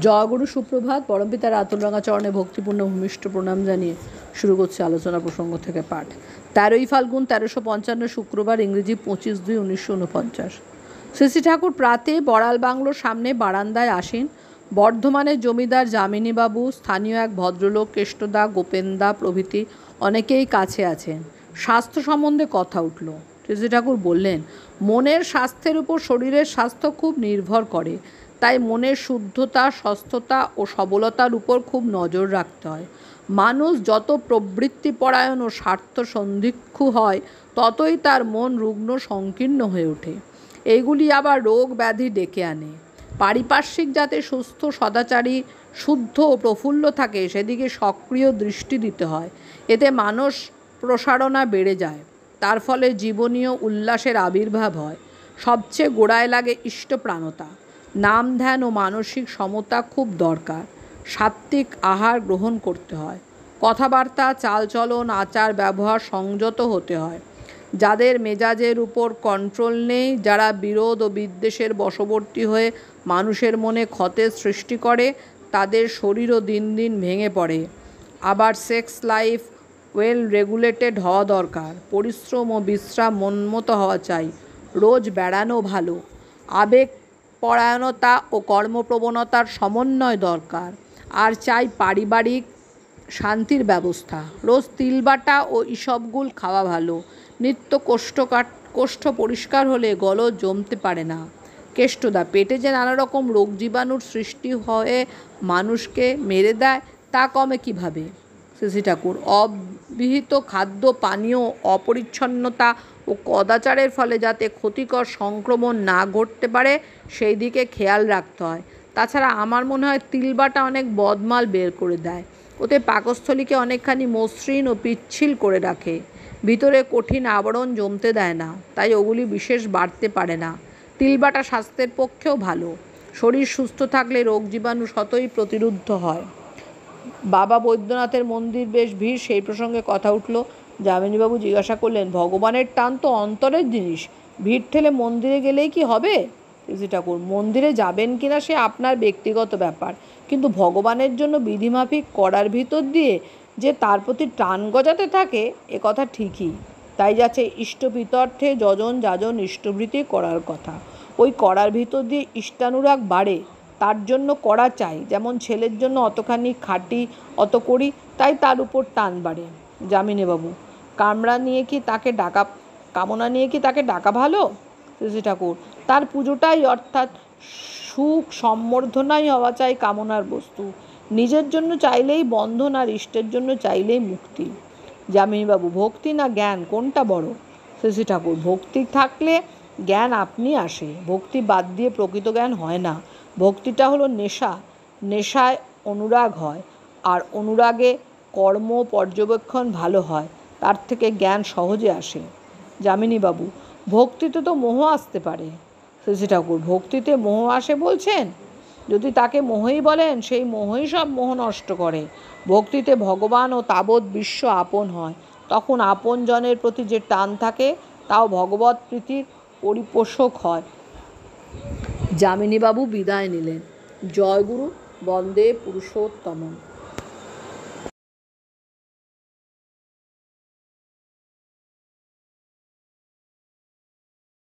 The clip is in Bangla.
জয়গুরু সুপ্রভাত। পরমপিতার আতুলরঙা চরণে ভক্তিপূর্ণ ভূমিষ্ঠ প্রণাম জানিয়ে শুরু করছে আলোচনা প্রসঙ্গ থেকে পাঠ। 13ই ফাল্গুন 1355 শুক্রবার, ইংরেজি 25/2/1949। শ্রী ঠাকুর প্রাতে বড়াল বাংলোর সামনে বারান্দায় আসীন। বর্ধমানের জমিদার যামিনীবাবু, স্থানীয় এক ভদ্রলোক কেষ্টদা, গোপেনদা প্রভৃতি অনেকেই কাছে আছেন। স্বাস্থ্য সম্বন্ধে কথা উঠল। শ্রী ঠাকুর বললেন, মনের স্বাস্থ্যের উপর শরীরের স্বাস্থ্য খুব নির্ভর করে। তাই মনের শুদ্ধতা, সুস্থতা ও সবলতার উপর খুব নজর রাখতে হয়। মানুষ যত প্রবৃত্তিপরায়ণ ও স্বার্থ সন্দিক্ষু হয়, ততই তার মন রুগ্ন সংকীর্ণ হয়ে ওঠে। এইগুলি আবার রোগ ব্যাধি ডেকে আনে। পারিপার্শ্বিক যাতে সুস্থ, সদাচারী, শুদ্ধ ও প্রফুল্ল থাকে, সেদিকে সক্রিয় দৃষ্টি দিতে হয়। এতে মানস প্রসারণা বেড়ে যায়। তার ফলে জীবনীয় উল্লাসের আবির্ভাব হয়। সবচেয়ে গোড়ায় লাগে ইষ্টপ্রাণতা। নাম ধ্যান ও মানসিক সমতা খুব দরকার। সাত্ত্বিক আহার গ্রহণ করতে হয়। কথাবার্তা, চালচলন, আচার ব্যবহার সংযত হতে হয়। যাদের মেজাজের উপর কন্ট্রোল নেই, যারা বিরোধ ও বিদ্বেষের বশবর্তী হয়ে মানুষের মনে ক্ষতের সৃষ্টি করে, তাদের শরীরও দিন দিন ভেঙে পড়ে। আবার সেক্স লাইফ ওয়েল রেগুলেটেড হওয়া দরকার। পরিশ্রম ও বিশ্রাম মনমতো হওয়া চাই। রোজ বেড়ানো ভালো। আবেগ পরায়ণতা ও কর্মপ্রবণতার সমন্বয় দরকার। আর চাই পারিবারিক শান্তির ব্যবস্থা। রোজ তিলবাটা ও ইসবগুল খাওয়া ভালো। নিত্য কোষ্ঠ পরিষ্কার হলে গলদ জমতে পারে না। কেষ্টদা, পেটে যে নানা রকম রোগ জীবাণুর সৃষ্টি হয়ে মানুষকে মেরে দেয়, তা কমে কীভাবে? শ্রী ঠাকুর, অবিহিত খাদ্য পানীয়, অপরিচ্ছন্নতা ও কদাচারের ফলে যাতে ক্ষতিকর সংক্রমণ না ঘটতে পারে, সেই দিকে খেয়াল রাখতে হয়। তাছাড়া আমার মনে হয় তিলবাটা অনেক বদমাল বের করে দেয়। ওতে পাকস্থলীকে অনেকখানি মসৃণ ও পিচ্ছিল করে রাখে। ভিতরে কঠিন আবরণ জমতে দেয় না, তাই ওগুলি বিশেষ বাড়তে পারে না। তিলবাটা স্বাস্থ্যের পক্ষেও ভালো। শরীর সুস্থ থাকলে রোগ জীবাণু স্বতই প্রতিরুদ্ধ হয়। বাবা বৈদ্যনাথের মন্দির বেশ ভিড়, সেই প্রসঙ্গে কথা উঠল। যামিনীবাবু জিজ্ঞাসা করলেন, ভগবানের টান তো অন্তরের জিনিস, ভিড় ঠেলে মন্দিরে গেলেই কি হবে? শ্রী ঠাকুর, মন্দিরে যাবেন কিনা সে আপনার ব্যক্তিগত ব্যাপার, কিন্তু ভগবানের জন্য বিধিমাফিক করার ভিতর দিয়ে যে তার প্রতি টান গজাতে থাকে, এ কথা ঠিকই। তাই যাচ্ছে ইষ্টপিতর্থে যজন যাজন ইষ্টভৃতি করার কথা। ওই করার ভিতর দিয়ে ইষ্টানুরাগ বাড়ে, তার জন্য করা চাই। যেমন ছেলের জন্য অতখানি খাটি, অত করি, তাই তার উপর টান বাড়ে। যামিনীবাবু, কামনা নিয়ে কি তাকে ডাকা ভালো? শ্রী ঠাকুর, তার পুজোটাই অর্থাৎ সুখ সম্বর্ধনাই হওয়া চাই কামনার বস্তু। নিজের জন্য চাইলেই বন্ধন, আর ইষ্টের জন্য চাইলেই মুক্তি। যামিনীবাবু, ভক্তি না জ্ঞান, কোনটা বড়? শ্রী ঠাকুর, ভক্তি থাকলে জ্ঞান আপনি আসে। ভক্তি বাদ দিয়ে প্রকৃত জ্ঞান হয় না। ভক্তিটা হলো নেশা। নেশায় অনুরাগ হয়, আর অনুরাগে কর্ম পর্যবেক্ষণ ভালো হয়। তার থেকে জ্ঞান সহজে আসে। যামিনীবাবু, ভক্তিতে তো মোহ আসতে পারে। শ্রী ঠাকুর, ভক্তিতে মোহ আসে বলছেন? যদি তাকে মোহই বলেন, সেই মোহই সব মোহ নষ্ট করে। ভক্তিতে ভগবান ও তাবৎ বিশ্ব আপন হয়। তখন আপন জনের প্রতি যে টান থাকে, তাও ভগবৎ প্রীতির পরিপোষক হয়। যামিনীবাবু বিদায় নিলেন। জয়গুরু, বন্দে পুরুষোত্তমম।